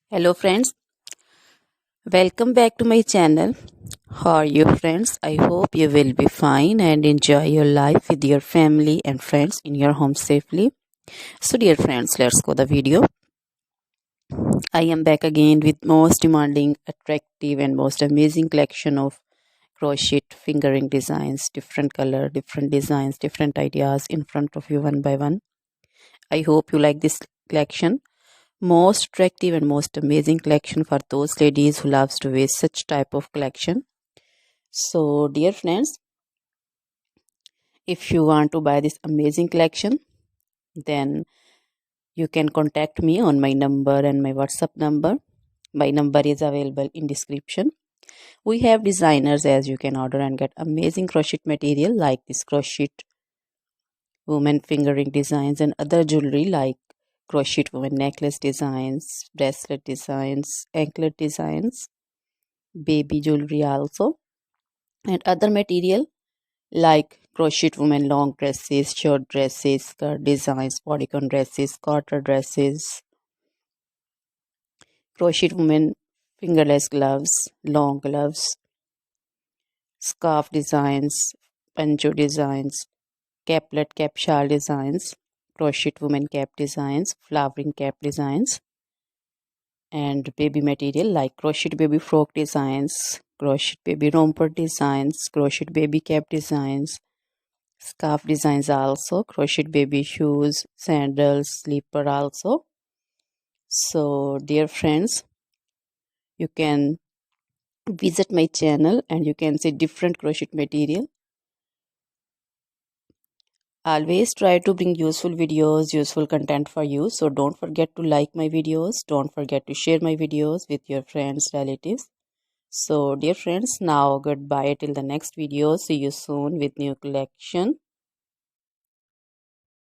Hello friends, welcome back to my channel. How are you friends? I hope you will be fine and enjoy your life with your family and friends in your home safely. So dear friends, let's go the video. I am back again with most demanding, attractive and most amazing collection of crochet fingering designs, different color, different designs, different ideas in front of you one by one. I hope you like this collection. Most attractive and most amazing collection for those ladies who loves to wear such type of collection. So dear friends, if you want to buy this amazing collection, then you can contact me on my number and my WhatsApp number. My number is available in description. We have designers as you can order and get amazing crochet material like this crochet woman fingering designs and other jewelry like crochet woman necklace designs, bracelet designs, anklet designs, baby jewelry also, and other material like crochet women long dresses, short dresses, skirt designs, bodycon dresses, quarter dresses, crochet women fingerless gloves, long gloves, scarf designs, pancho designs, caplet cap shawl designs, crochet women cap designs, flowering cap designs, and baby material like crochet baby frock designs, crochet baby romper designs, crochet baby cap designs, scarf designs also, crochet baby shoes, sandals, slipper also. So dear friends, you can visit my channel and you can see different crochet material. Always try to bring useful videos, useful content for you. So don't forget to like my videos. Don't forget to share my videos with your friends, relatives. So dear friends, now goodbye till the next video. See you soon with new collection.